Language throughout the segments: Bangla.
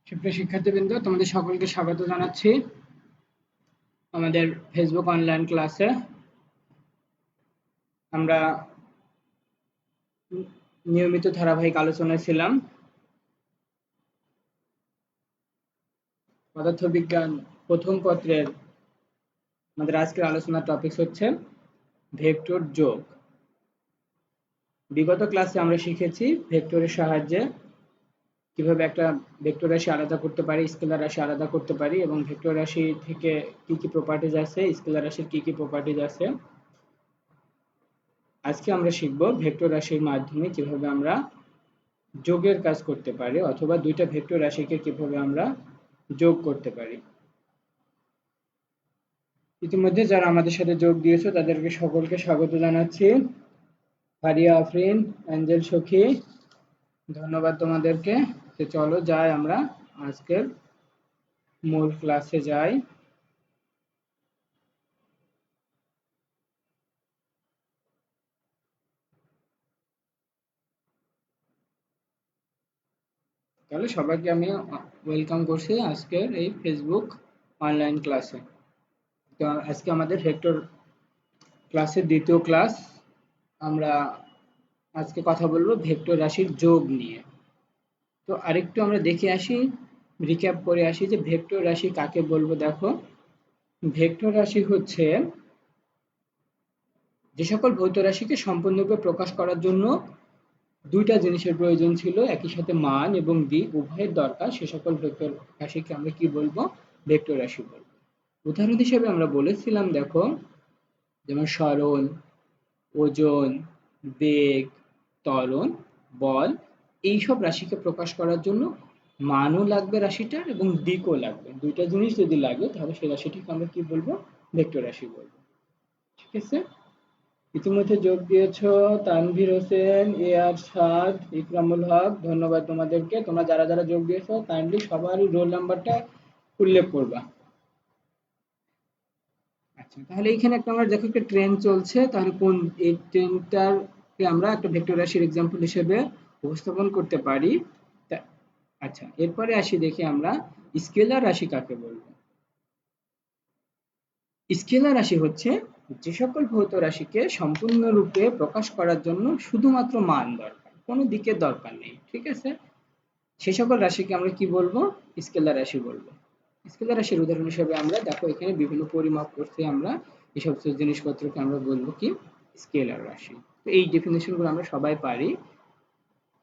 সুপ্রিয় শিক্ষার্থীবৃন্দ, তোমাদের সকলকে স্বাগত জানাচ্ছি আমাদের ফেসবুক অনলাইন ক্লাসে। আমরা নিয়মিত ধারাবাহিক আলোচনায় ছিলাম। পদার্থবিজ্ঞান প্রথম পত্রের আমাদের আজকের আলোচনার টপিক হচ্ছে ভেক্টর যোগ। বিগত ক্লাসে আমরা শিখেছি ভেক্টরের সাহায্যে কিভাবে একটা ভেক্টর রাশি আলাদা করতে পারি, স্কেলার রাশি আলাদা করতে পারি, এবং ভেক্টর রাশি থেকে কি কি প্রপার্টিজ আছে, স্কেলার রাশির কি কি প্রপার্টিজ আছে। আজকে আমরা শিখব ভেক্টর রাশির মাধ্যমে কিভাবে আমরা যোগের কাজ করতে পারি, অথবা দুইটা ভেক্টর রাশিকে কিভাবে আমরা যোগ করতে পারি। ইতিমধ্যে যারা আমাদের সাথে যোগ দিয়েছো তাদেরকে সকলকে স্বাগত জানাচ্ছি। ফারিয়া আফরিন, অ্যাঞ্জেল সখী, ধন্যবাদ তোমাদেরকে। তো চলো যাই আমরা আজকের মূল ক্লাসে যাই। তাহলে সবাইকে আমি ওয়েলকাম করছি আজকের এই ফেসবুক অনলাইন ক্লাসে। তো আজকে আমাদের ভেক্টর ক্লাসের দ্বিতীয় ক্লাস। আমরা আজকে কথা বলবো ভেক্টর রাশির যোগ নিয়ে। তো আরেকটু আমরা দেখে আসি, রিক্যাপ করে আসি যে ভেক্টর রাশি কাকে বলবো। দেখো, ভেক্টর রাশি হচ্ছে যে সকল ভৌত রাশিকে সম্পূর্ণরূপে প্রকাশ করার জন্য দুইটা জিনিসের প্রয়োজন ছিল, একই সাথে মান এবং দিক উভয়ের দরকার, সে সকল ভেক্টর রাশিকে আমরা কি বলবো? ভেক্টর রাশি বলবো। উদাহরণ হিসেবে আমরা বলেছিলাম, দেখো, যেমন সরণ, ওজন, বেগ, ত্বরণ, বল, এইসব রাশিকে প্রকাশ করার জন্য মানও লাগবে রাশিটার এবং দিকও লাগবে। দুইটা জিনিস যদি লাগে তাহলে সেই রাশিটিকে আমরা কি বলবো? ভেক্টর রাশি বলবো। ঠিক আছে? ইতিমধ্যে যোগ দিয়েছ তানভীর হোসেন, এ আর সাদ, ইকরামুল হক, ধন্যবাদ তোমাদেরকে। তোমরা যারা যারা যোগ দিয়েছো কাইন্ডলি সবারই রোল নাম্বারটা উল্লেখ করবা। আচ্ছা, তাহলে এখানে একটা আমরা দেখো একটা ট্রেন চলছে, তাহলে কোন এই ট্রেনটাকে আমরা একটা ভেক্টর রাশির এক্সাম্পল হিসেবে উপস্থাপন করতে পারি। আচ্ছা, এরপরে আসি দেখি আমরা স্কেলার রাশি কাকে বলবো। স্কেলার রাশি হচ্ছে যে সকল ভৌত রাশিকে সম্পূর্ণরূপে প্রকাশ করার জন্য শুধুমাত্র মান দরকার, কোনো দিকের দরকার নেই। ঠিক আছে? সে সকল রাশিকে আমরা কি বলবো? স্কেলার রাশি বলবো। স্কেলার রাশির উদাহরণ হিসেবে আমরা দেখো এখানে বিভিন্ন পরিমাপ করতে আমরা এই সমস্ত জিনিসপত্রকে আমরা বলবো কি? স্কেলার রাশি। তো এই ডেফিনেশন গুলো আমরা সবাই পারি।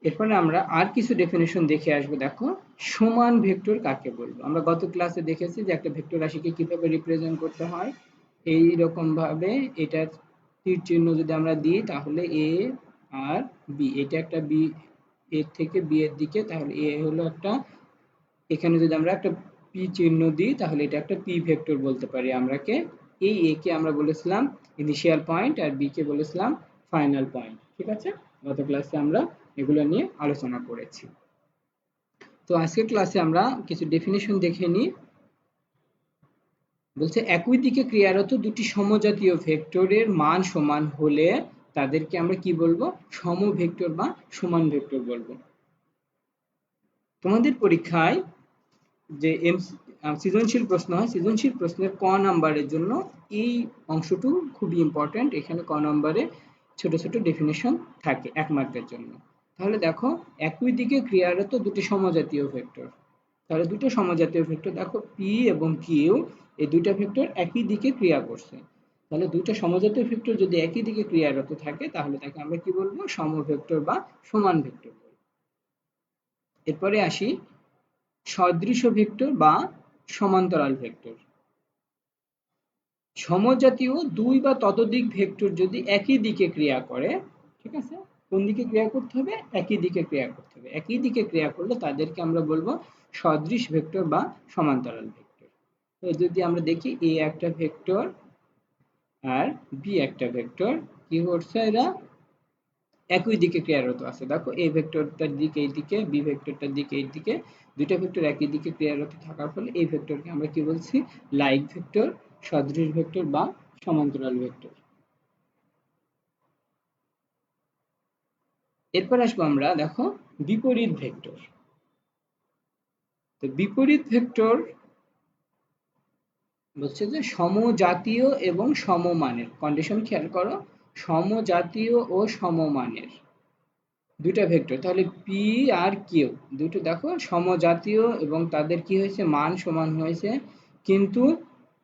এরপরে আমরা আর কিছু ডেফিনেশন দেখে আসবো। দেখো, সমান ভেক্টর কাকে বলবো। আমরা গত ক্লাসে দেখেছি যে একটা ভেক্টর রাশিকে কিভাবে রিপ্রেজেন্ট করতে হয়। এই রকম ভাবে এটার তীর চিহ্ন যদি আমরা দিই তাহলে এ আর বি, এটা একটা বি, এর থেকে বি এর দিকে, তাহলে এ হলো একটা, এখানে যদি আমরা একটা পি চিহ্ন দিই তাহলে এটা একটা পি ভেক্টর বলতে পারি আমরা কে। এই এ কে আমরা বলেছিলাম ইনিশিয়াল পয়েন্ট আর বি কে বলেছিলাম ফাইনাল পয়েন্ট। ঠিক আছে? গত ক্লাসে আমরা এগুলো নিয়ে আলোচনা করেছি। তো আজকের ক্লাসে আমরা কিছু ডেফিনেশন দেখে নিই। বলছে একই দিকে ক্রিয়ারত দুটি সমজাতীয় ভেক্টরের মান সমান হলে তাদেরকে আমরা কি বলবো? সমভেক্টর বা সমান ভেক্টর বলবো। তোমাদের পরীক্ষায় যে সৃজনশীল প্রশ্ন হয়, সৃজনশীল প্রশ্নের ক নাম্বারের জন্য এই অংশটু খুবই ইম্পর্টেন্ট। এখানে ক নাম্বারে ছোট ছোট ডেফিনেশন থাকে 1 মার্কের জন্য। তাহলে দেখো, একই দিকে ক্রিয়ারত দুটি সমজাতীয় ভেক্টর, তাহলে দুটো সমজাতীয় ভেক্টর দেখো পি এবং কিউ, এই দুইটা ভেক্টর একই দিকে ক্রিয়া করছে। তাহলে দুইটা সমজাতীয় ভেক্টর যদি একই দিকে ক্রিয়ারত থাকে তাহলে তাকে আমরা কি বলবো? সমভেক্টর বা সমান ভেক্টর বলবো। এরপরে আসি সদৃশ ভেক্টর বা সমান্তরাল ভেক্টর। সমজাতীয় দুই বা ততোধিক ভেক্টর যদি একই দিকে ক্রিয়া করে, ঠিক আছে? কোন দিকে ক্রিয়া করতে হবে? একই দিকে ক্রিয়া করতে হবে। একই দিকে ক্রিয়া করলে তাদেরকে আমরা বলবো সদৃশ ভেক্টর বা সমান্তরাল ভেক্টর। তো যদি আমরা দেখি এ একটা ভেক্টর আর বি একটা ভেক্টর, কি করছে এরা? একই দিকে ক্রিয়ারত আছে। দেখো, এ ভেক্টরটার দিক এই দিকে, বি ভেক্টরটার দিক এই দিকে, দুইটা ভেক্টর একই দিকে ক্রিয়ারত থাকার ফলে এই ভেক্টরকে আমরা কি বলছি? লাইক ভেক্টর, সদৃশ ভেক্টর বা সমান্তরাল ভেক্টর। এরপর আসবো আমরা, দেখো, বিপরীত ভেক্টর। তো বিপরীত ভেক্টর বলছে যে সমজাতীয় এবং সমমানের, কন্ডিশন খেয়াল করো, সমজাতীয় ও সমমানের দুইটা ভেক্টর, তাহলে পি আর কিউ দুটো দেখো সমজাতীয় এবং তাদের কি হয়েছে, মান সমান হয়েছে, কিন্তু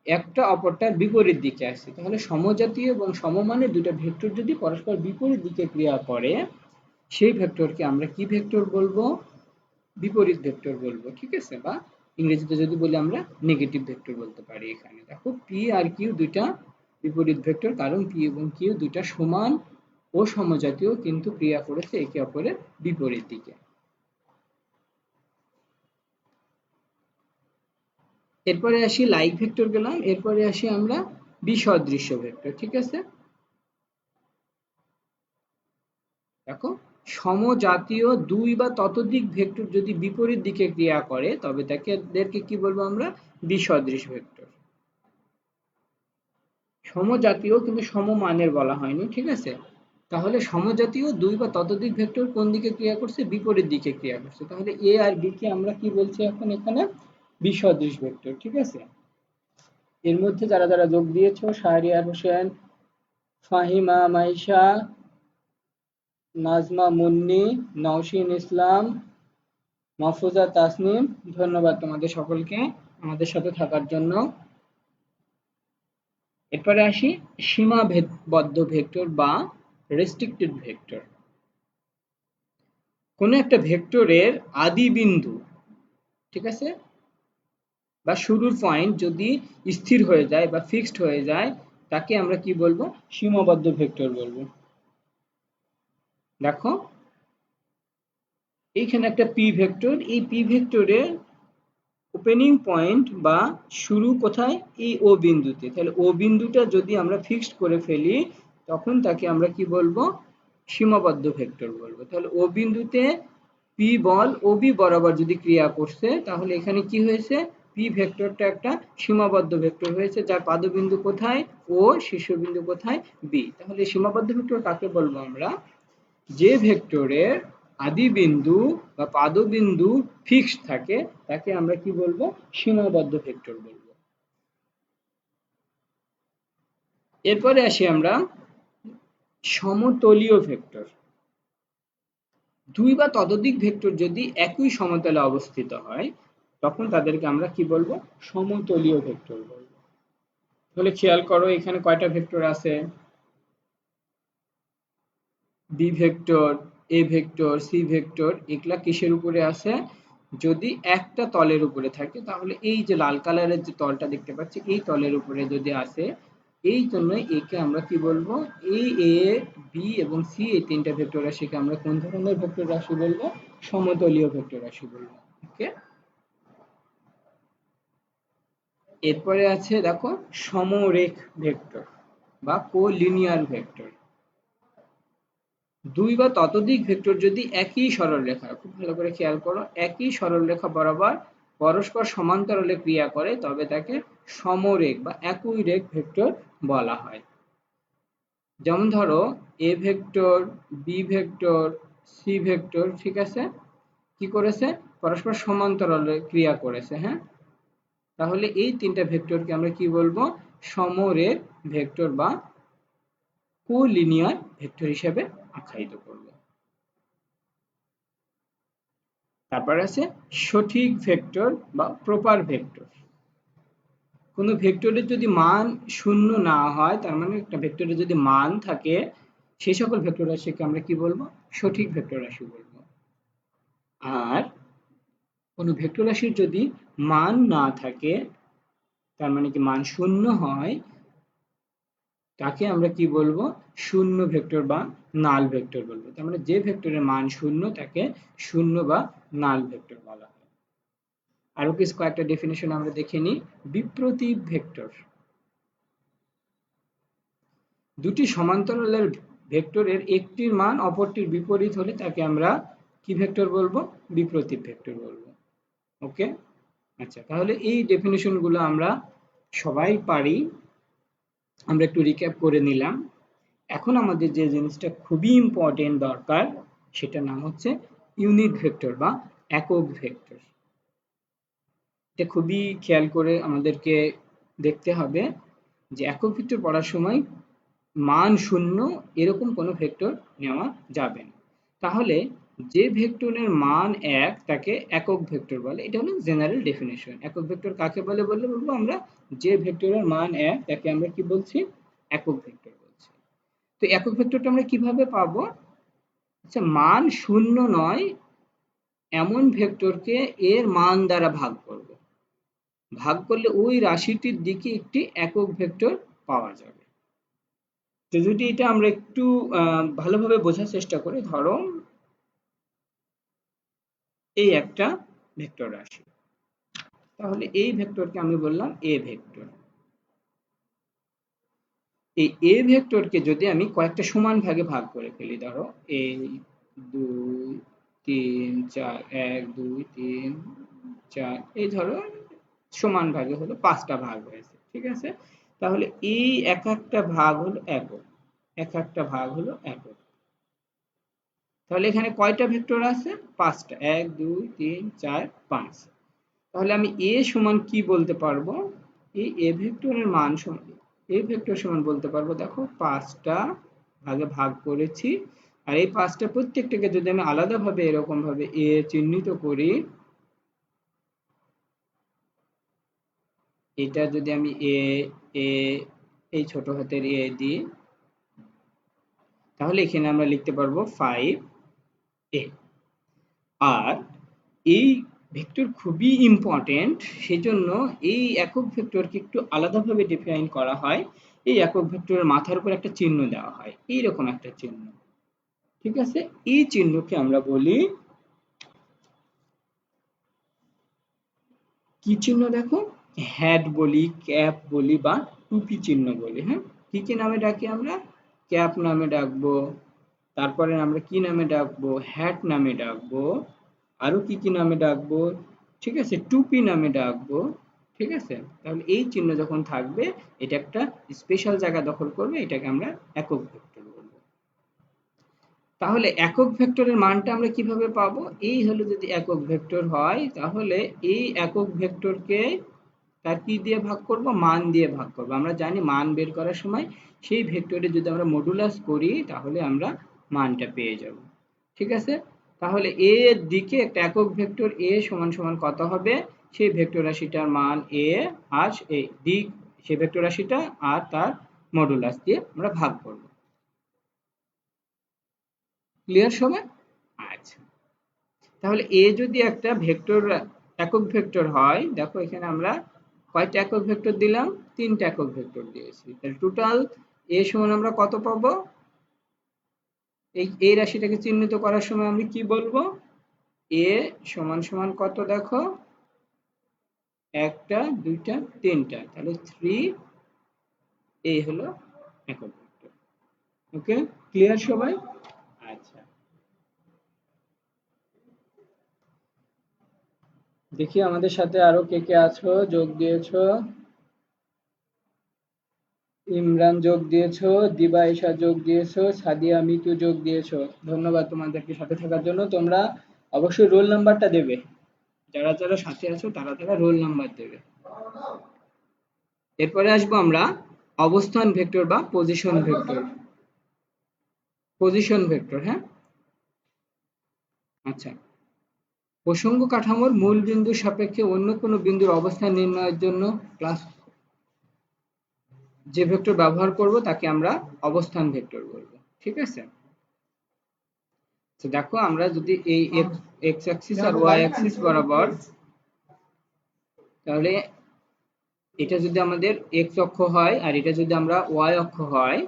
একটা অপরটার বিপরীত দিকে আসছে। তাহলে সমজাতীয় এবং সমমানের দুটো ভেক্টর যদি পরস্পর বিপরীত দিকে ক্রিয়া করে, সেই ভেক্টরকে আমরা কি ভেক্টর বলবো, বিপরীত ভেক্টর বলবো, ঠিক আছে। বা ইংরেজিতে যদি বলি আমরা নেগেটিভ ভেক্টর বলতে পারি। এখানে দেখো পি আর কিউ দুইটা বিপরীত ভেক্টর, কারণ পি এবং কিউ দুইটা সমান ও সমজাতীয় কিন্তু ক্রিয়া করেছে একে অপরের বিপরীত দিকে। এরপরে আসি লাইক ভেক্টর গেলাম, এরপরে আসি আমরা বিসদৃশ্য ভেক্টর, ঠিক আছে। দেখো সমজাতীয় দুই বা ততোধিক ভেক্টর যদি বিপরীত দিকে ক্রিয়া করে তবে তাদেরকে কি বলবো আমরা, বিসদৃশ ভেক্টর। সমজাতীয় কিন্তু সমমানের বলা হয়নি, ঠিক আছে। তাহলে সমজাতীয় দুই বা ততোধিক ভেক্টর কোন দিকে ক্রিয়া করছে, বিপরীত দিকে ক্রিয়া করছে, তাহলে এ আর বি কে আমরা কি বলছি এখন এখানে, বিসদৃশ ভেক্টর, ঠিক আছে। এর মধ্যে যারা যারা যোগ দিয়েছো, শাহরিয়ার হোসেন, ফাহিমা, মাইশা, নাজমা, মুন্নি, নওশিন ইসলাম, মাহফুজা, তাসনিম, ধন্যবাদ তোমাদের সকলকে আমাদের সাথে থাকার জন্য। এরপরে আসি সীমাবদ্ধ ভেক্টর বা রেস্ট্রিক্টেড ভেক্টর। কোন একটা ভেক্টরের আদি বিন্দু, ঠিক আছে, বা শুরুর পয়েন্ট যদি স্থির হয়ে যায় বা ফিক্সড হয়ে যায় তাকে আমরা কি বলবো, সীমাবদ্ধ ভেক্টর বলবো। দেখো এইখানে একটা পি ভেক্টর, এই পি ভেক্টরের ওপেনিং পয়েন্ট বা শুরু কোথায়, এই ও বিন্দুতে, তাহলে ও বিন্দুটা যদি আমরা ফিক্সড করে ফেলি তখন তাকে আমরা কি বলবো, সীমাবদ্ধ ভেক্টর বলবো। তাহলে ও বিন্দুতে পি বল ও বি বরাবর যদি ক্রিয়া করছে তাহলে এখানে কি হয়েছে, পি ভেক্টরটা একটা সীমাবদ্ধ ভেক্টর হয়েছে, যার পাদবিন্দু কোথায় ও, শীর্ষবিন্দু কোথায় বি। তাহলে সীমাবদ্ধ ভেক্টর কাকে বলবো আমরা, যে ভেক্টরের আদি বিন্দু বা পাদবিন্দু ফিক্সড থাকে তাকে আমরা কি বলবো, সীমাবদ্ধ ভেক্টর বলবো। এরপরে আসি আমরা সমতলীয় ভেক্টর। দুই বা ততোধিক ভেক্টর যদি একই সমতলে অবস্থিত হয় তখন তাদেরকে আমরা কি বলবো, সমতলীয় ভেক্টর বলবো। তাহলে খেয়াল করো এখানে কয়টা ভেক্টর আছে, B vector, A vector, C vector, এগুলা কিসের উপরে আছে, যদি একটা তলের উপরে থাকে তাহলে এই যে লাল কালারের যে তলটা দেখতে পাচ্ছি এই তলের উপরে যদি আসে, এই জন্য একে আমরা কি বলবো, এই এ, বি এবং সি এই তিনটা ভেক্টর রাশিকে আমরা কোন ধরনের ভেক্টর রাশি বলবো, সমতলীয় ভেক্টর রাশি বলবো। ওকে, এরপরে আছে দেখো সমরেখ ভেক্টর বা কোলিনিয়ার ভেক্টর। দুই বা ততোধিক ভেক্টর যদি একই সরলরেখা, খুব ভালো করে খেয়াল করো, একই সরলরেখা বরাবর পরস্পর সমান্তরালে ক্রিয়া করে তবে তাকে সমরেখ বা একই রেখ ভেক্টর বলা হয়। যেমন ধরো A vector, B vector, C vector, ঠিক আছে, কি করেছে, পরস্পর সমান্তরালে ক্রিয়া করেছে, হ্যাঁ। তাহলে এই তিনটা ভেক্টরকে আমরা কি বলবো, সমরেখ ভেক্টর বা কোলিনিয়ার ভেক্টর হিসেবে আখ্যায়িত করব। তারপর আছে সঠিক ভেক্টর বা প্রপার ভেক্টর। কোনো ভেক্টরের যদি মান শূন্য না হয়, তার মানে একটা ভেক্টরের যদি মান থাকে, সেই সকল ভেক্টর রাশিকে আমরা কি বলবো, সঠিক ভেক্টর রাশি বলবো। আর কোনো ভেক্টর রাশির যদি মান না থাকে, তার মানে কি মান শূন্য হয়, তাকে আমরা কি বলবো, শূন্য ভেক্টর বা নাল ভেক্টর বলবো। তার মানে যে ভেক্টরের মান শূন্য তাকে শূন্য বা নাল ভেক্টর বলা হয়। আরো কিছু কয়েকটা ডেফিনেশন আমরা দেখে নিই। বিপ্রতীপ ভেক্টর, দুটি সমান্তরালের ভেক্টরের একটির মান অপরটির বিপরীত হলে তাকে আমরা কি ভেক্টর বলবো, বিপ্রতীপ ভেক্টর বলবো। ওকে, আচ্ছা, তাহলে এই ডেফিনেশন গুলো আমরা সবাই পারি, আমরা একটু রিক্যাপ করে নিলাম। এখন আমাদের যে জিনিসটা খুবই ইম্পর্টেন্ট দরকার, সেটার নাম হচ্ছে ইউনিট ভেক্টর বা একক ভেক্টর। এটা খুবই খেয়াল করে আমাদেরকে দেখতে হবে যে একক ভেক্টর পড়ার সময় মান শূন্য এরকম কোনো ভেক্টর নেওয়া যাবে না। তাহলে যে ভেক্টরের মান 1 তাকে একক ভেক্টর বলে। এটা হলো জেনারেল ডেফিনিশন। একক ভেক্টর কাকে বলে বলবো আমরা, যে ভেক্টরের মান 1 তাকে আমরা কি বলছি, একক ভেক্টর বলছি। তো একক ভেক্টরটা আমরা কিভাবে পাবো? আচ্ছা, মান শূন্য নয় এমন ভেক্টরকে এর মান দ্বারা ভাগ করব। ভাগ করলে ওই রাশিটির দিকে একটি একক ভেক্টর পাওয়া যাবে। তো যদি এটা আমরা একটু ভালোভাবে বোঝার চেষ্টা করি, ধরো এই একটা ভেক্টর রাশি, তাহলে এই ভেক্টরকে আমি বললাম এ ভেক্টর। এই এ ভেক্টরকে যদি আমি কয়েকটা সমান ভাগে ভাগ করে ফেলি, ধরো এই 2 3 4 1 2 3 4, এই ধরো সমান ভাগে হলো 5টা ভাগ হয়েছে, ঠিক আছে। তাহলে এই এক একটা ভাগ হলো একক, এক একটা ভাগ হলো একক। তাহলে এখানে কয়টা ভেক্টর আছে? 5টা, 1 2 3 4 5। তাহলে আমি এ সমান কি বলতে পারবো? এই এ ভেক্টরের মান সমান, এ ভেক্টর সমান বলতে পারবো, দেখো 5টা ভাগে ভাগ করেছি, আর এই 5টা প্রত্যেকটাকে যদি আমি আলাদাভাবে এরকম ভাবে এ চিহ্নিত করি, এটা যদি আমি এ এ এই ছোট হাতের এ দিই, তাহলে এখানে আমরা লিখতে পারবো 5a। আর এই ভেক্টর খুবই ইম্পর্টেন্ট, সেজন্য এই একক ভেক্টরকে একটু আলাদাভাবে ডিফাইন করা হয়। এই একক ভেক্টরের মাথার উপর একটা চিহ্ন দেওয়া হয়, এইরকম একটা চিহ্ন, ঠিক আছে। এই চিহ্নকে আমরা বলি কি চিহ্ন? দেখো, হ্যাট বলি, ক্যাপ বলি, বা টুপি চিহ্ন বলি। হ্যাঁ, কি কি নামে ডাকি আমরা? ক্যাপ নামে ডাকবো, তারপরে আমরা কি নামে ডাকবো? হ্যাট নামে ডাকবো। আরো কি কি নামে ডাকবো? ঠিক আছে, টুপি নামে ডাকবো, ঠিক আছে। তাহলে এই চিহ্ন যখন থাকবে, এটা একটা স্পেশাল জায়গা দখল করবে, এটাকে আমরা একক ভেক্টর বলবো। তাহলে একক ভেক্টরের মানটা আমরা কিভাবে পাবো? এই হলো যদি একক ভেক্টর হয়, তাহলে এই একক ভেক্টরকে তার কি দিয়ে ভাগ করব? মান দিয়ে ভাগ করব। আমরা জানি মান বের করার সময় সেই ভেক্টরে যদি আমরা মডুলাস করি, তাহলে আমরা মানটা পেয়ে যাব, ঠিক আছে। তাহলে এ এর দিকে একটা একক ভেক্টর এ সমান সমান কত হবে? সেই ভেক্টর রাশিটার মান এ, আর এই দিক সেই ভেক্টর রাশিটা আর তার মডুলাস দিয়ে আমরা ভাগ করব। ক্লিয়ার সবাই? আচ্ছা, তাহলে এ যদি একটা ভেক্টর একক ভেক্টর হয়, দেখো এখানে আমরা কয়টা একক ভেক্টর দিলাম? 3টা একক ভেক্টর দিয়েছি। তাহলে টোটাল এ সমান আমরা কত পাবো? এই রাশিটাকে চিহ্নিত করার সময় আমি কি বলবো? এ সমান সমান কত? দেখো, একটা, দুইটা, তিনটা, তাহলে 3, এই হলো একক ভেক্টর। ওকে, ক্লিয়ার সবাই? আচ্ছা, দেখি আমাদের সাথে আরো কে কে আছো, যোগ দিয়েছো। ইমরান যোগ দিয়েছো, দিবা ঈশা যোগ দিয়েছো, সাদিয়া মিতু যোগ দিয়েছো। ধন্যবাদ তোমাদেরকে সাথে থাকার জন্য। তোমরা অবশ্যই রোল নাম্বারটা দেবে, যারা যারা সাথে আছো তারা তারা রোল নাম্বার দেবে। এরপরে আসবো আমরা অবস্থান ভেক্টর বা পজিশন ভেক্টর। পজিশন ভেক্টর, হ্যাঁ। আচ্ছা, প্রসঙ্গ কাঠামোর মূল বিন্দুর সাপেক্ষে অন্য কোনো বিন্দুর অবস্থান নির্ণয়ের জন্য প্লাস যে ভেক্টর ব্যবহার করব তাকে আমরা অবস্থান ভেক্টর বলবো, ঠিক আছে। তো দেখো, আমরা যদি এই এক্স অ্যাক্সিস আর ওয়াই অ্যাক্সিস বরাবর, তাহলে এটা যদি আমাদের এক্স অক্ষ হয় আর এটা যদি আমরা ওয়াই অক্ষ হয়,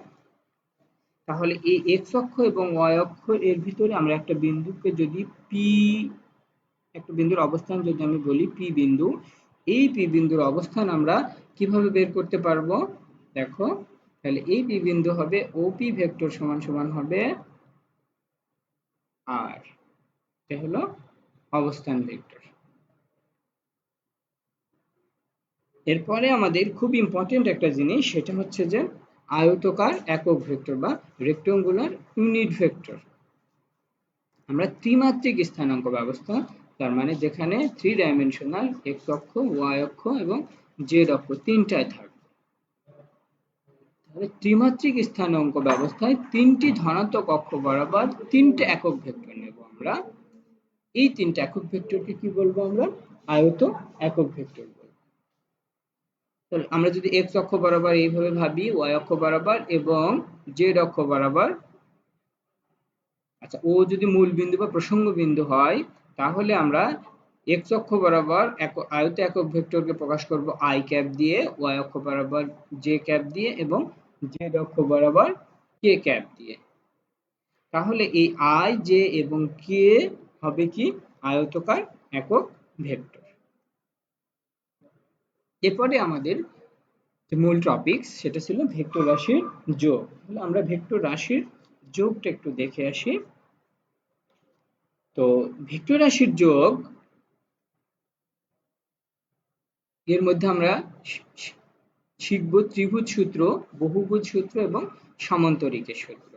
তাহলে এই এক্স অক্ষ এবং ওয়াই অক্ষ এর ভিতরে আমরা একটা বিন্দুকে যদি পি, একটা বিন্দুর অবস্থান যদি আমি বলি পি বিন্দু, এই পি বিন্দুর অবস্থান আমরা কিভাবে বের করতে পারবো? দেখো, তাহলে এই পি বিন্দু হবে ওপি ভেক্টর সমান সমান হবে আর, এটা হলো অবস্থান ভেক্টর। এরপরে আমাদের খুব ইম্পর্টেন্ট একটা জিনিস, সেটা হচ্ছে যে আয়তকার একক ভেক্টর বা রেক্টেঙ্গুলার ইউনিট ভেক্টর। আমরা ত্রিমাত্রিক স্থানাঙ্ক ব্যবস্থা তার মানে যেখানে 3 ডাইমেনশনাল x অক্ষ, y অক্ষ এবং z অক্ষ তিনটায় থাকবে। তাহলে ত্রিমাত্রিক স্থানাঙ্ক ব্যবস্থায় তিনটি ধনাত্মক অক্ষ বরাবর তিনটে একক ভেক্টর নেব আমরা। এই তিনটে একক ভেক্টরকে কি বলবো আমরা? আয়ত একক ভেক্টর বলবো। তাহলে আমরা যদি x অক্ষ বরাবর এইভাবে ভাবি, y অক্ষ বরাবর এবং z অক্ষ বরাবর, আচ্ছা ও যদি মূল বিন্দু বা প্রসঙ্গ বিন্দু হয় তাহলে আমরা x অক্ষ বরাবর আয়ত একক ভেক্টরকে প্রকাশ করব i ক্যাপ দিয়ে, y অক্ষ বরাবর j ক্যাপ দিয়ে এবং z অক্ষ বরাবর k ক্যাপ দিয়ে। তাহলে এই i, j এবং k হবে কি? আয়তকার একক ভেক্টর। এরপরে আমাদের যে মূল টপিক সেটা ছিল ভেক্টর রাশির যোগ। তাহলে আমরা ভেক্টর রাশির যোগটা একটু দেখে আসি। তো ভেক্টর রাশির যোগ এর মধ্যে আমরা শিখব ত্রিভুজ সূত্র, বহুভুজ সূত্র এবং সামান্তরিকের সূত্র।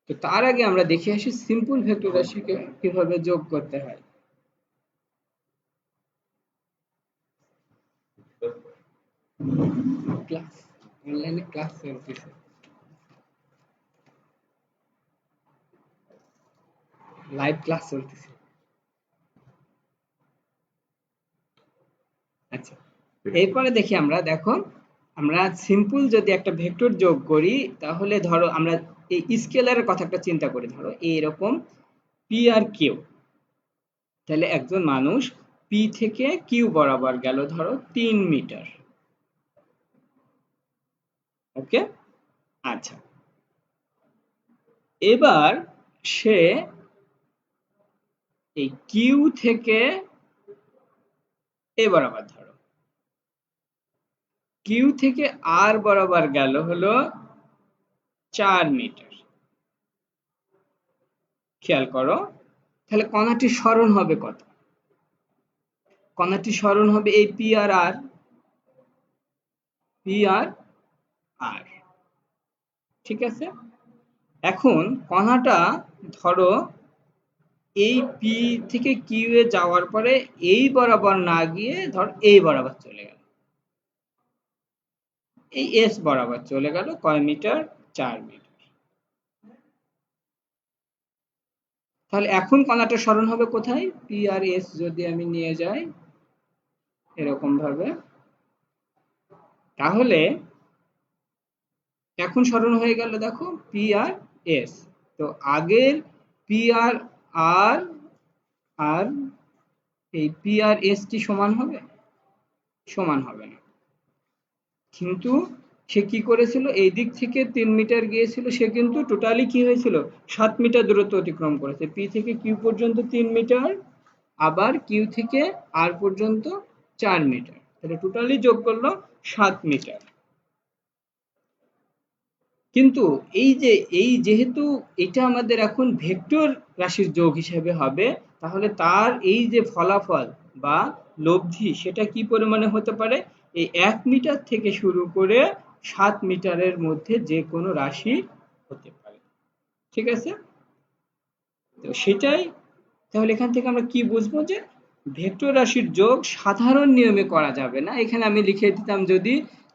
তো তার আগে আমরা দেখে আসি সিম্পল ভেক্টর রাশিকে কিভাবে যোগ করতে হয়। ক্লাস, অনলাইনে ক্লাস চলতেছে, লাইভ ক্লাস চলতেছে। আচ্ছা, এরপরে দেখি আমরা, দেখো আমরা সিম্পল যদি একটা ভেক্টর যোগ করি তাহলে ধরো আমরা এই স্কেলারের কথা একটা চিন্তা করি, ধরো এইরকম পি আর কিউ। তাহলে একজন মানুষ পি থেকে কিউ বরাবর গেল ধরো 3 মিটার। ওকে, আচ্ছা এবার সে এই কিউ থেকে এ বরাবর, ধরো কিউ থেকে আর বরাবর গেল হলো 4 মিটার। খেয়াল করো, তাহলে কণাটির সরণ হবে কত? কণাটির সরণ হবে এই পি আর আর, পি আর আর, ঠিক আছে। এখন কণাটা ধরো এই পি থেকে কিউ এ যাওয়ার পরে এই বরাবর না গিয়ে ধর এই বরাবর চলে গেল, এই এস বরাবর চলে গেল কয় মিটার? 4 মিটার। তাহলে এখন কণাটা সরণ হবে কোথায়? পি আর এস যদি আমি নিয়ে যাই এরকম ভাবে, তাহলে এখন সরণ হয়ে গেল দেখো পি আর এস। তো আগের পি আর আর আর এই পি আর এস কি সমান হবে? সমান হবে না। কিন্তু সে কি করেছিল, এই দিক থেকে 3 মিটার গিয়েছিল, সে কিন্তু টোটালি কি হয়েছিল 7 মিটার দূরত্ব অতিক্রম করেছে। পি থেকে কিউ পর্যন্ত 3 মিটার, আবার কিউ থেকে আর পর্যন্ত 4 মিটার, তাহলে টোটালি যোগ করলো 7 মিটার। কিন্তু এই যেহেতু এটা আমাদের এখন ভেক্টর রাশির যোগ হিসেবে হবে, তাহলে তার এই যে ফলাফল বা লব্ধি সেটা কি পরিমাণে হতে পারে? এই 1 মিটার থেকে শুরু করে 7 মিটারের মধ্যে যে কোনো রাশি হতে পারে, ঠিক আছে। তো সেটাই, তাহলে এখান থেকে আমরা কি বুঝবো যে ভেক্টর রাশির যোগ সাধারণ নিয়মে করা যাবে না। এখানে আমি লিখে দিতাম যদি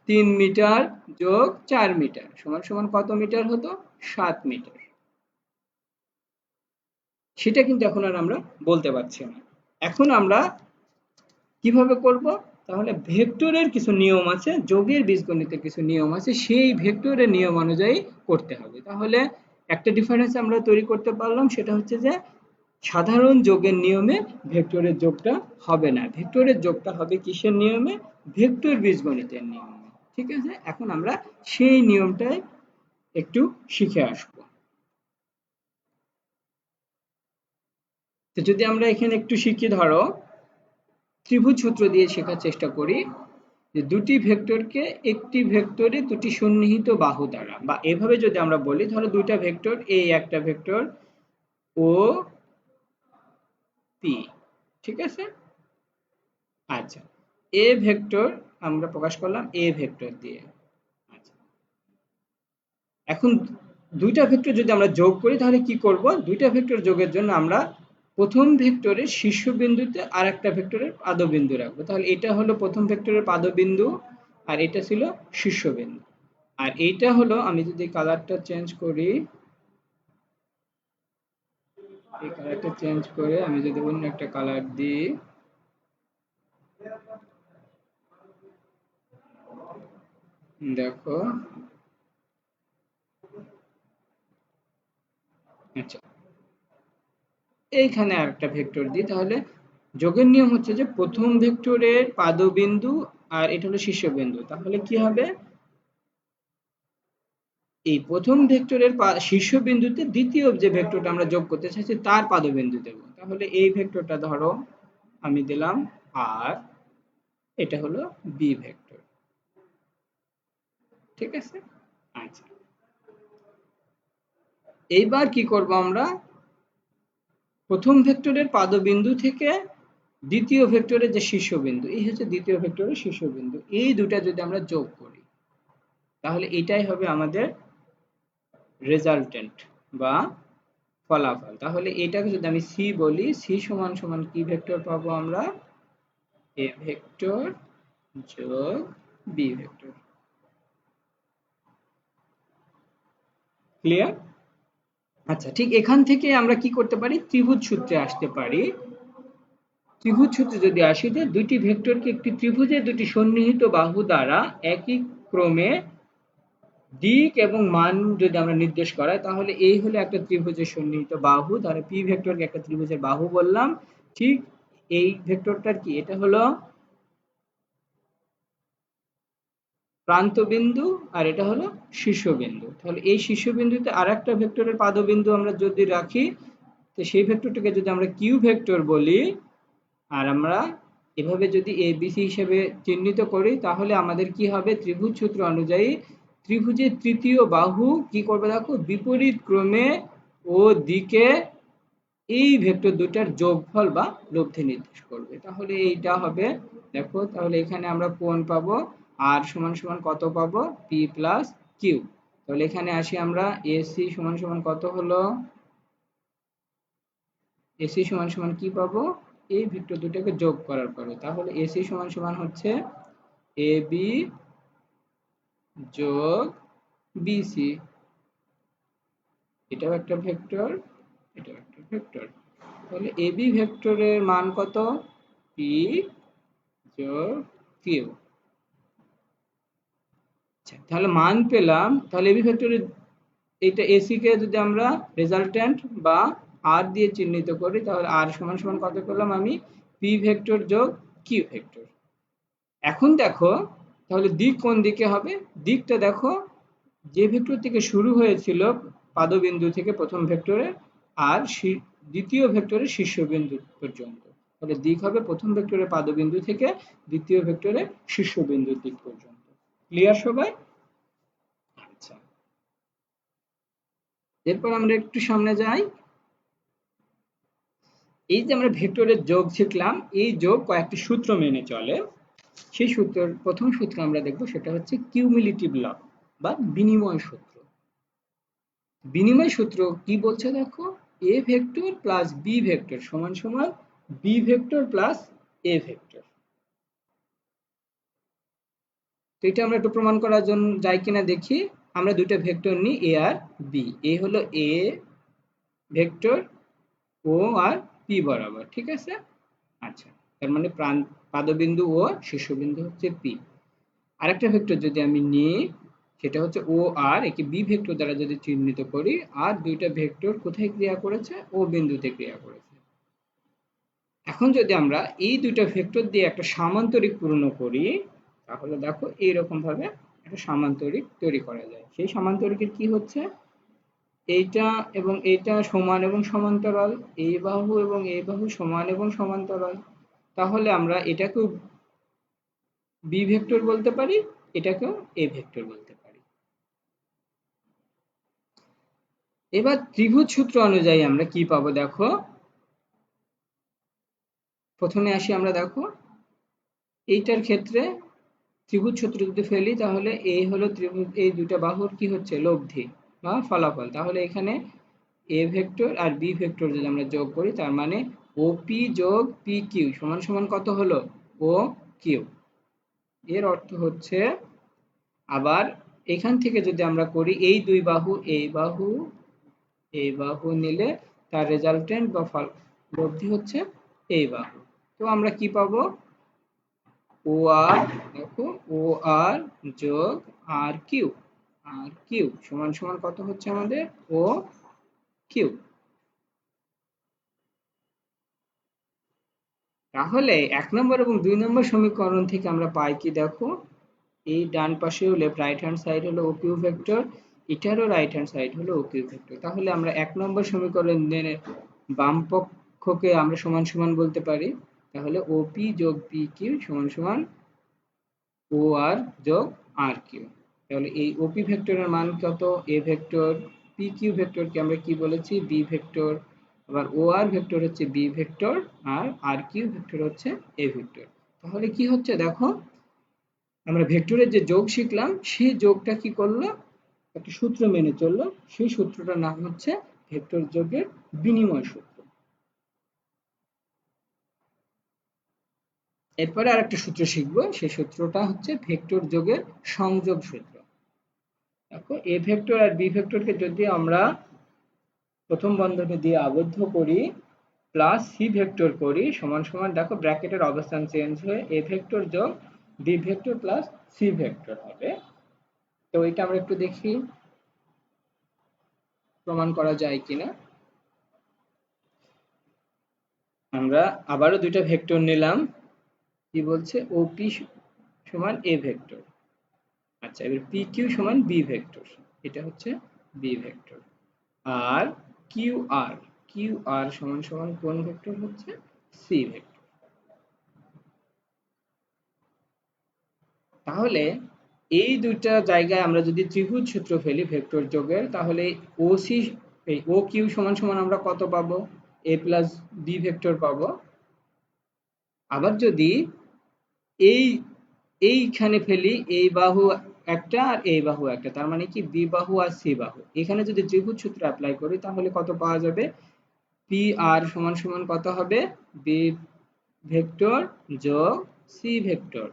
3 মিটার যোগ 4 মিটার সমান সমান কত মিটার হতো? 7 মিটার। সেটা কিন্তু এখন আর আমরা বলতে পারছি না। এখন আমরা কিভাবে করব? তাহলে ভেক্টরের কিছু নিয়ম আছে, যোগের বীজগণিতের কিছু নিয়ম আছে, সেই ভেক্টরের নিয়ম অনুযায়ী করতে হবে। তাহলে একটা ডিফারেন্স আমরা তৈরি করতে পারলাম, সেটা হচ্ছে যে সাধারণ যোগের নিয়মে ভেক্টরের যোগটা হবে না, ভেক্টরের যোগটা হবে কিসের নিয়মে? ভেক্টর বীজগণিতের নিয়মে, ঠিক আছে। এখন আমরা সেই নিয়মটাই একটু শিখে আসব। তো যদি আমরা এখানে একটু শিখি, ধরো ত্রিভুজ সূত্র দিয়ে শেখার চেষ্টা করি যে দুটি ভেক্টরকে একটি ভেক্টরে দুটি সন্নিহিত বাহু দ্বারা, বা এভাবে যদি আমরা বলি, ধরো দুইটা ভেক্টর, এই একটা ভেক্টর ও পি, ঠিক আছে। আচ্ছা, এ ভেক্টর আমরা প্রকাশ করলাম এ ভেক্টর দিয়ে। আচ্ছা, এখন দুইটা ভেক্টর যদি আমরা যোগ করি তাহলে কি করব? দুইটা ভেক্টর যোগের জন্য আমরা প্রথম ভেক্টরের শীর্ষবিন্দুতে আর একটা ভেক্টরের পাদবিন্দু রাখবো। তাহলে এটা হলো প্রথম ভেক্টরের পাদবিন্দু আর এটা ছিল শীর্ষবিন্দু। আর এইটা হলো, আমি যদি কালারটা চেঞ্জ করি, এই কালারটা চেঞ্জ করে আমি যদি অন্য একটা কালার দিই, দেখো, আচ্ছা, এইখানে আরেকটা ভেক্টর দিই, তাহলে যোগের নিয়ম হচ্ছে যে প্রথম ভেক্টরের পাদবিন্দু আর এটা হলো শীর্ষবিন্দু, তাহলে কি হবে, এই প্রথম ভেক্টরের শীর্ষবিন্দুতে দ্বিতীয় যে ভেক্টরটা আমরা যোগ করতে চাইছি তার পাদবিন্দু দেব। তাহলে এই ভেক্টরটা ধরো আমি দিলাম আর, এটা হলো বি ভেক্টর, ঠিক আছে। আচ্ছা, এইবার কি করব আমরা, প্রথম ভেক্টরের পাদবিন্দু থেকে দ্বিতীয় ভেক্টরের যে শীর্ষবিন্দু, এই হচ্ছে দ্বিতীয় ভেক্টরের শীর্ষবিন্দু, এই দুটা যদি আমরা যোগ করি তাহলে এটাই হবে আমাদের রেজাল্টেন্ট বা ফলাফল। তাহলে এটাকে যদি আমি সি বলি, সি সমান সমান কি ভেক্টর পাবো আমরা, এ ভেক্টর যোগ বি ভেক্টর। ক্লিয়ার? আচ্ছা, ঠিক এখান থেকে আমরা কি করতে পারি, ত্রিভুজ সূত্রে আসতে পারি। ত্রিভুজ সূত্রে যদি আসি, যে দুইটি ভেক্টরকে একটি ত্রিভুজের দুটি সন্নিহিত বাহু দ্বারা একই ক্রমে দিক এবং মান যদি আমরা নির্দেশ করাই, তাহলে এই হলো একটা ত্রিভুজের সন্নিহিত বাহু। তাহলে পি ভেক্টরকে একটা ত্রিভুজের বাহু বললাম। ঠিক এই ভেক্টরটার কি, এটা হলো প্রান্তবিন্দু আর এটা হলো শীর্ষবিন্দু। তাহলে এই শীর্ষবিন্দুতে আর একটা ভেক্টরের পাদবিন্দু আমরা যদি রাখি, তো সেই ভেক্টরটাকে যদি আমরা কিউ ভেক্টর বলি, আর আমরা এভাবে যদি এ বি সি হিসেবে চিহ্নিত করি, তাহলে আমাদের কি হবে, ত্রিভুজ সূত্র অনুযায়ী ত্রিভুজের তৃতীয় বাহু কি করবে, দেখো, বিপরীত ক্রমে ও দিকে এই ভেক্টর দুটার যোগফল বা লব্ধি নির্দেশ করবে। তাহলে এইটা হবে, দেখো, তাহলে এখানে আমরা কোণ পাবো আর সমান সমান কত পাবো, পি প্লাস কিউ। তাহলে এখানে আসি আমরা, এসি সমান সমান কত হলো, এসি সমান সমান কি পাবো, এই ভেক্টর দুটাকে যোগ করার পরে, তাহলে এসি সমান সমান হচ্ছে এ বি যোগ বিসি, এটাও একটা ভেক্টর, এটাও একটা ভেক্টর। তাহলে এ বি ভেক্টরের মান কত, পি যোগ কিউ। আচ্ছা, তাহলে মান পেলাম। তাহলে এবি ভেক্টরের এইটা এসি কে যদি আমরা রেজাল্ট্যান্ট বা আর দিয়ে চিহ্নিত করি, তাহলে আর সমান সমান কত পেলাম আমি, পি ভেক্টর যোগ কিউ ভেক্টর। এখন দেখো, তাহলে দিক কোন দিকে হবে, দিকটা দেখো, যে ভেক্টর থেকে শুরু হয়েছিল পাদবিন্দু থেকে প্রথম ভেক্টরে আর দ্বিতীয় ভেক্টরের শীর্ষবিন্দু পর্যন্ত, তাহলে দিক হবে প্রথম ভেক্টরের পাদবিন্দু থেকে দ্বিতীয় ভেক্টরের শীর্ষবিন্দুর দিক পর্যন্ত। ক্লিয়ার সবাই? আচ্ছা, এরপর আমরা একটু সামনে যাই। এই যে আমরা ভেক্টরের যোগ শিখলাম, এই যোগ কয়েকটি সূত্র মেনে চলে। সেই সূত্রের প্রথম সূত্র আমরা দেখব, সেটা হচ্ছে কিউমুলেটিভ ল বা বিনিময় সূত্র। বিনিময় সূত্র কি বলছে দেখো, A vector plus B vector সমান সমান B vector plus A vector. তো এটা আমরা একটু প্রমাণ করার জন্য যাই কিনা দেখি, আমরা দুটো ভেক্টর নিই, এ আর বি। এ হলো এ ভেক্টর, ও আর পি বরাবর, ঠিক আছে। আচ্ছা, তার মানে পাদবিন্দু ও শীর্ষবিন্দু হচ্ছে পি। আরেকটা ভেক্টর যদি আমি নিই, সেটা হচ্ছে ও আর, একে বি ভেক্টর দ্বারা যদি চিহ্নিত করি, আর দুইটা ভেক্টর কোথায় ক্রিয়া করেছে, ও বিন্দুতে ক্রিয়া করেছে। এখন যদি আমরা এই দুইটা ভেক্টর দিয়ে একটা সামান্তরিক পূর্ণ করি, তাহলে দেখো এইরকম ভাবে একটা সামান্তরিক তৈরি করা যায়। সেই সামান্তরিকের কি হচ্ছে, এইটা এবং এইটা সমান এবং সমান্তরাল, এই বাহু এবং এই বাহু সমান এবং সমান্তরাল। তাহলে আমরা এটাকেও বি ভেক্টর বলতে পারি, এটাকেও এ ভেক্টর বলতে পারি। এবার ত্রিভুজ সূত্র অনুযায়ী আমরা কি পাবো, দেখো, প্রথমে আসি আমরা, দেখো, এইটার ক্ষেত্রে ত্রিভুজ সূত্র যদি ফেলি, তাহলে এই হলো ত্রিভুজ, এই দুটা বাহুর কি হচ্ছে, লব্ধি বা ফলাফল। তাহলে এখানে এ ভেক্টর আর বি ভেক্টর যদি আমরা যোগ করি, তার মানে ওপি যোগ পি কিউ সমান সমান কত হলো? O Q. এর অর্থ হচ্ছে, আবার এখান থেকে যদি আমরা করি, এই দুই বাহু এই বাহু নিলে তার রেজাল্টেন্ট বা ফল লব্ধি হচ্ছে এই বাহু। তো আমরা কি পাবো? ও আর, দেখো, ও আর যোগ আর কিউ সমান সমান কত হচ্ছে আমাদের? O Q. তাহলে 1 নম্বর এবং 2 নম্বর সমীকরণ থেকে আমরা পাই কি? দেখো, এই ডান পাশে লেফট রাইট হ্যান্ড সাইড হলো ও কিউ ভেক্টর, এটারও রাইট হ্যান্ড সাইড হলো ও কিউ ভেক্টর। তাহলে আমরা 1 নম্বর সমীকরণের বাম পক্ষকে আমরা সমান সমান বলতে পারি। তাহলে ওপি যোগ পি কিউ সমান সমান ও আর যোগ আর কিউ। তাহলে এই ওপি ভেক্টরের মান কত? এ ভেক্টর। পি কিউ ভেক্টরকে আমরা কি বলেছি? B vector. আবার ও আর ভেক্টর হচ্ছে বি ভেক্টর, আর কিউ ভেক্টর হচ্ছে এ ভেক্টর। তাহলে কি হচ্ছে দেখো, আমরা ভেক্টরের যে যোগ শিখলাম, সেই যোগটা কি করলো? একটা সূত্র মেনে চললো। সেই সূত্রটার নাম হচ্ছে ভেক্টর যোগের বিনিময় সূত্র। এরপরে আরেকটা সূত্র শিখবো, সেই সূত্রটা হচ্ছে ভেক্টর যোগের সংযোগ সূত্র। দেখো, এ ভেক্টর আর বি ভেক্টরকে যদি আমরা প্রথম বন্ধনী দিয়ে আবদ্ধ করি, প্লাস সি ভেক্টর করি, সমান সমান, দেখো ব্র্যাকেটের অবস্থান চেঞ্জ হয়ে এ ভেক্টর যোগ B vector plus C vector হবে। তো এটা আমরা একটু দেখি প্রমাণ করা যায় কিনা। আমরা আবারও দুইটা ভেক্টর নিলাম। কি বলছে? ওপি সমান এ ভেক্টর। আচ্ছা, এবার পি কিউ সমান বি ভেক্টর। এটা হচ্ছে বি ভেক্টর। আর কিউ আর সমান সমান কোন ভেক্টর? হচ্ছে সি ভেক্টর। তাহলে এই দুইটা জায়গায় আমরা যদি ত্রিভুজ সূত্র ফেলি ভেক্টর যোগের, তাহলে ও সি, ও কিউ সমান সমান আমরা কত পাবো? এ প্লাস বি ভেক্টর পাবো। আবার যদি এই এইখানে ফেলি, এই বাহু একটা আর এই বাহু একটা, তার মানে কি বি বাহু আর সি বাহু, এখানে যদি ত্রিভুজ সূত্র অ্যাপ্লাই করি, তাহলে কত পাওয়া যাবে? পি আর সমান সমান কত হবে? বি ভেক্টর যোগ সি ভেক্টর।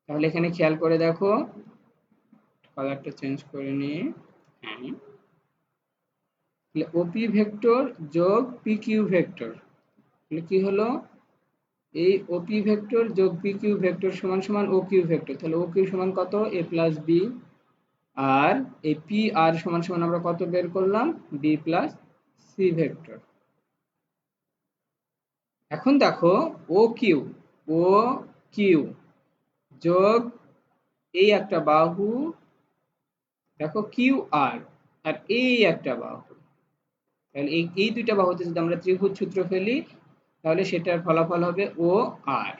তাহলে এখানে খেয়াল করে দেখো, কালারটা চেঞ্জ করে নিয়ে, হ্যাঁ, ওপি ভেক্টর যোগ পি কিউ ভেক্টর, তাহলে কি হলো? এই ওপি ভেক্টর যোগ পি কিউ ভেক্টর সমান সমান ও কিউ ভেক্টর। তাহলে ও কিউ সমান কত? A plus B. আর এই পি আর সমান সমান আমরা কত বের করলাম? B plus C vector. এখন দেখো, ও কিউ ও কিউ যোগ এই একটা বাহু, দেখো কিউ আর, আর এই একটা বাহু, তাহলে এই দুইটা বাহুতে যদি আমরা ত্রিভুজ সূত্র ফেলি, তাহলে সেটার ফলাফল হবে ও আর।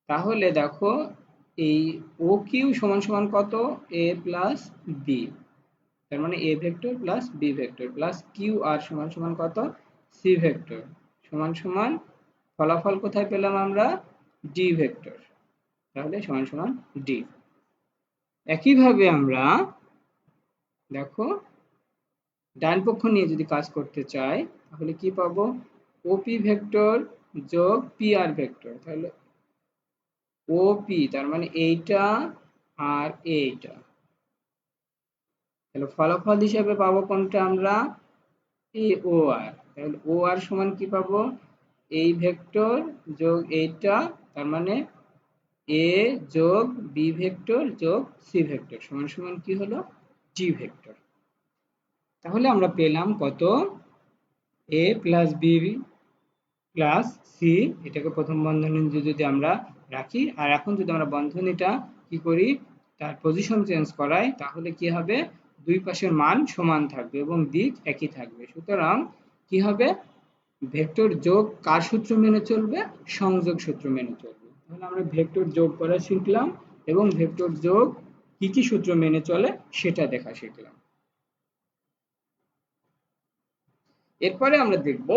তাহলে দেখো, এই ও কিউ সমান সমান কত? A plus B. তার মানে A vector plus B vector plus Q আর সমান সমান কত? সি ভেক্টর সমান সমান, ফলাফল কোথায় পেলাম আমরা? D vector. তাহলে সমান সমান ডি। একইভাবে আমরা দেখো, ডান পক্ষ নিয়ে যদি কাজ করতে চাই, তাহলে কি পাবো? ওপি ভেক্টর যোগ পি আর ভেক্টর। তাহলে ওপি, তার মানে এইটা আর এইটা, তাহলে ফলাফল হিসেবে পাবো কোনটা আমরা? এ ও আর। তাহলে ও আর সমান কি পাবো? এই ভেক্টর যোগ এইটা, তার মানে এ যোগ বি ভেক্টর যোগ সি ভেক্টর সমান সমান কি হলো? জি ভেক্টর। তাহলে আমরা পেলাম কত? A plus B plus C, এটাকে প্রথম বন্ধনী যদি আমরা রাখি, আর এখন যদি আমরা বন্ধনীটা কি করি, তার পজিশন চেঞ্জ করাই, তাহলে কি হবে? দুই পাশের মান সমান থাকবে এবং দিক একই থাকবে। সুতরাং কি হবে? ভেক্টর যোগ কার সূত্র মেনে চলবে? সংযোগ সূত্র মেনে চলবে। তাহলে আমরা ভেক্টর যোগ করা শিখলাম এবং ভেক্টর যোগ কি কি সূত্র মেনে চলে সেটা দেখা শিখলাম। এরপরে আমরা দেখব,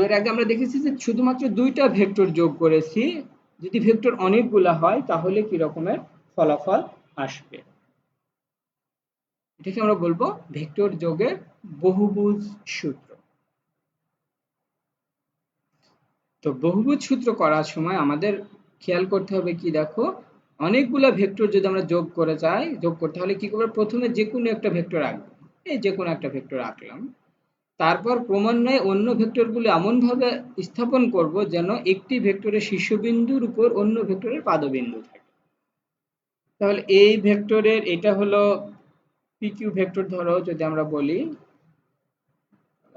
এর আগে আমরা দেখেছি যে শুধুমাত্র দুইটা ভেক্টর যোগ করেছি, যদি ভেক্টর অনেকগুলা হয় তাহলে কি রকমের ফলাফল আসবে। এটাকে আমরা বলবো ভেক্টর যোগের বহুভুজ সূত্র। তো বহুভুজ সূত্র করার সময় আমাদের খেয়াল করতে হবে কি, দেখো অনেকগুলো ভেক্টর যদি আমরা যোগ করতে হলে কি করবো, প্রথমে যে কোনো একটা ভেক্টর রাখবো, এই যে কোনো একটা ভেক্টর রাখলাম, তারপর ক্রমান্বয়ে অন্য ভেক্টরগুলো এমনভাবে স্থাপন করব যেন একটি ভেক্টরের শীর্ষবিন্দুর উপর অন্য ভেক্টরের পাদবিন্দু থাকে। তাহলে এই ভেক্টরের এটা হলো PQ ভেক্টর, ধরো যদি আমরা বলি,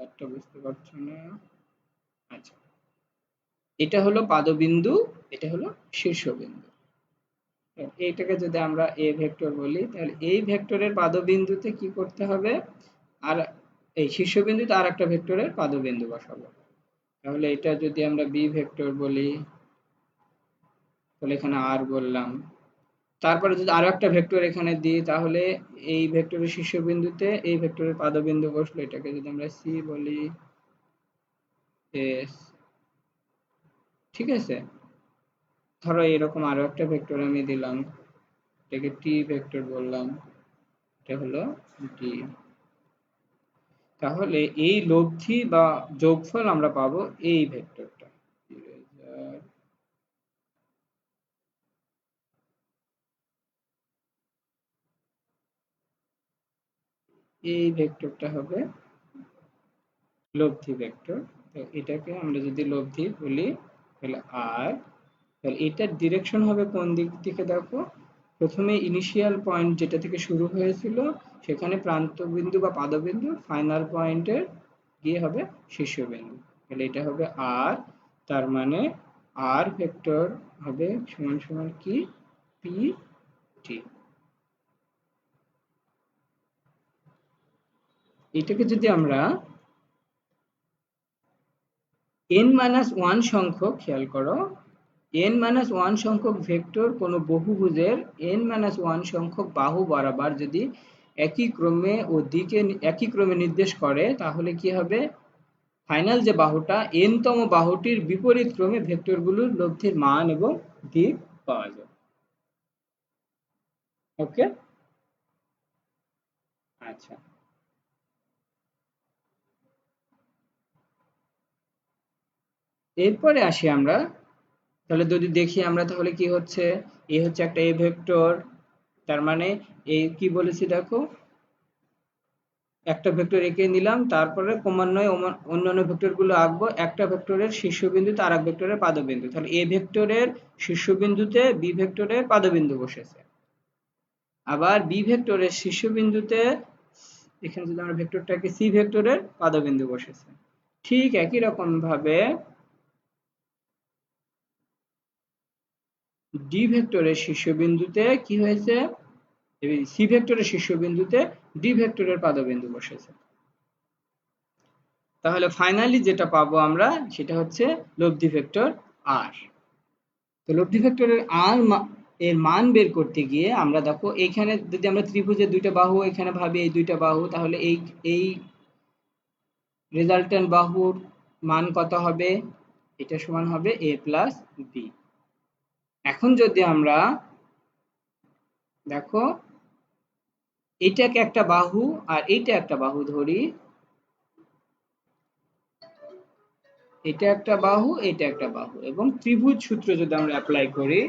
একটা বুঝতে পারছো না, আচ্ছা এটা হলো পাদবিন্দু, এটা হলো শীর্ষবিন্দু। এইটাকে যদি আমরা এ ভেক্টর বলি, তাহলে এই ভেক্টরের পাদবিন্দুতে কি করতে হবে, আর এই শীর্ষবিন্দুতে আর একটা ভেক্টরের পাদবিন্দু বসাবো। তাহলে এটা যদি আমরা বি ভেক্টর বলি, তাহলে এখানে আর বললাম, তারপরে যদি আরো একটা ভেক্টর এখানে দিই, তাহলে এই ভেক্টরের শীর্ষবিন্দুতে এই ভেক্টরের পাদবিন্দু বসলো, এটাকে যদি আমরা সি বলি, এস, ঠিক আছে। ধরো এরকম আরো একটা ভেক্টর আমি দিলাম, এটাকে টি ভেক্টর বললাম, এটা হলো ডি। তাহলে এই লব্ধি বা যোগফল আমরা পাবো এই ভেক্টরটা, এই ভেক্টরটা হবে লব্ধি ভেক্টর। তো এটাকে আমরা যদি লব্ধি বলি, তাহলে আর, তাহলে এটার ডিরেকশন হবে কোন দিক থেকে, দেখো প্রথমে ইনিশিয়াল পয়েন্ট যেটা থেকে শুরু হয়েছিল সেখানে প্রান্তবিন্দু বা পাদবিন্দু, ফাইনাল পয়েন্টের গিয়ে হবে শীর্ষবিন্দু। তাহলে এটা হবে আর, তার মানে আর ভেক্টর হবে সমান সমান কি, পি টি। এটাকে যদি আমরা n-1 সংখ্যক, খেয়াল করো n-1 সংখ্যক ভেক্টর কোনো বহুভুজের n-1 সংখ্যক বাহু বরাবর যদি একই ক্রমে ও দিকে একই ক্রমে নির্দেশ করে, তাহলে কি হবে, ফাইনাল যে বাহুটা n-তম বাহুটির বিপরীত ক্রমে ভেক্টরগুলোর লব্ধির মান এবং দিক পাওয়া যায়। ওকে, আচ্ছা এরপরে আসি আমরা, তাহলে যদি দেখি আমরা, তাহলে কি হচ্ছে, এ হচ্ছে একটা এ ভেক্টর, তার মানে এই কি বলেছি দেখো, একটা ভেক্টর এঁকে নিলাম, তারপরে ক্রমান্বয়ে অন্যান্য ভেক্টরগুলো আঁকবো, একটা ভেক্টরের শীর্ষবিন্দুতে আর এক ভেক্টরের পাদবিন্দু, তাহলে এ ভেক্টরের শীর্ষবিন্দুতে বি ভেক্টরের পাদবিন্দু বসেছে, আবার বি ভেক্টরের শীর্ষবিন্দুতে এখানে যদি আমরা ভেক্টরটাকে সি ভেক্টরের পাদবিন্দু বসেছে। ঠিক একই রকম ভাবে ডি ভেক্টরের শীর্ষবিন্দুতে কি হয়েছে, সি ভেক্টরের শীর্ষবিন্দুতে ডি ভেক্টরের পাদবিন্দু বসেছে। তাহলে ফাইনালি যেটা পাবো আমরা সেটা হচ্ছে লব্ধি ভেক্টর আর। তো লব্ধি ভেক্টরের আর এর মান বের করতে গিয়ে আমরা দেখো, এইখানে যদি আমরা ত্রিভুজের দুইটা বাহু এখানে ভাবি, এই দুইটা বাহু, তাহলে এই রেজাল্টেন্ট বাহুর মান কত হবে, এটা সমান হবে a প্লাস বি। এখন যদি আমরা দেখো এটাকে একটা বাহু আর এইটা একটা বাহু ধরি, এটা একটা বাহু, এটা একটা বাহু, এবং ত্রিভুজ সূত্র যদি আমরা অ্যাপ্লাই করি,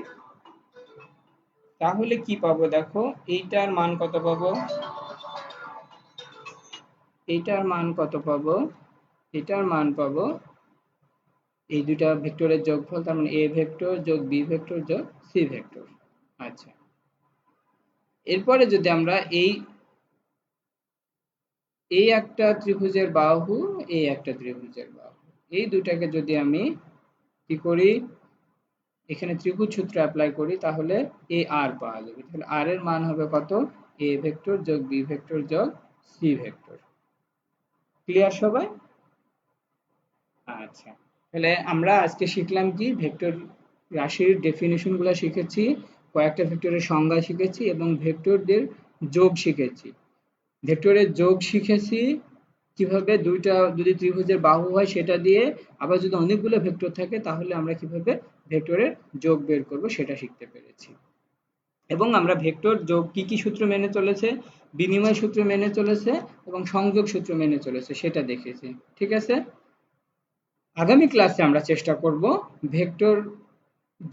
তাহলে কি পাবো, দেখো এইটার মান কত পাবো, এইটার মান কত পাবো, এটার মান পাবো এই দুটা ভেক্টরের যোগফল, তার মানে এ ভেক্টর যোগ বি ভেক্টর যোগ সি ভেক্টর। আচ্ছা এরপরে যদি আমরা এই একটা ত্রিভুজের বাহু, এই একটা ত্রিভুজের বাহু, এই দুটাকে যদি আমি কি করি, এখানে ত্রিভুজ সূত্র অ্যাপ্লাই করি, তাহলে এ আর পাওয়া যাবে। তাহলে আর এর মান হবে কত, এ ভেক্টর যোগ বি ভেক্টর যোগ সি ভেক্টর। ক্লিয়ার সবাই? আচ্ছা তাহলে আমরা আজকে শিখলাম কি, ভেক্টর রাশির ডেফিনিশন গুলো শিখেছি, কয়েকটা ভেক্টরের সংজ্ঞা শিখেছি এবং ভেক্টরদের যোগ শিখেছি। ভেক্টরের যোগ শিখেছি কিভাবে, দুইটা যদি ত্রিভুজের বাহু হয় সেটা দিয়ে, আবার যদি অনেকগুলো ভেক্টর থাকে তাহলে আমরা কিভাবে ভেক্টরের যোগ বের করব সেটা শিখতে পেরেছি। এবং আমরা ভেক্টর যোগ কি সূত্র মেনে চলেছে, বিনিময় সূত্র মেনে চলেছে এবং সংযোগ সূত্র মেনে চলেছে সেটা দেখেছি। ঠিক আছে, আগামী ক্লাসে আমরা চেষ্টা করব ভেক্টর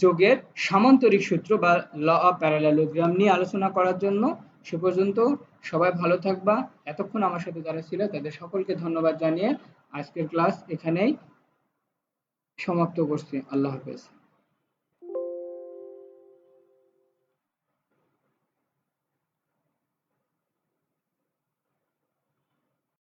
যোগের সামান্তরিক সূত্র বা ল অফ প্যারালেলোগ্রাম নিয়ে আলোচনা করার জন্য। সে পর্যন্ত সবাই ভালো থাকবা। এতক্ষণ আমার সাথে যারা ছিল তাদের সকলকে ধন্যবাদ জানিয়ে আজকের ক্লাস এখানেই সমাপ্ত করছি। আল্লাহ হাফেজ।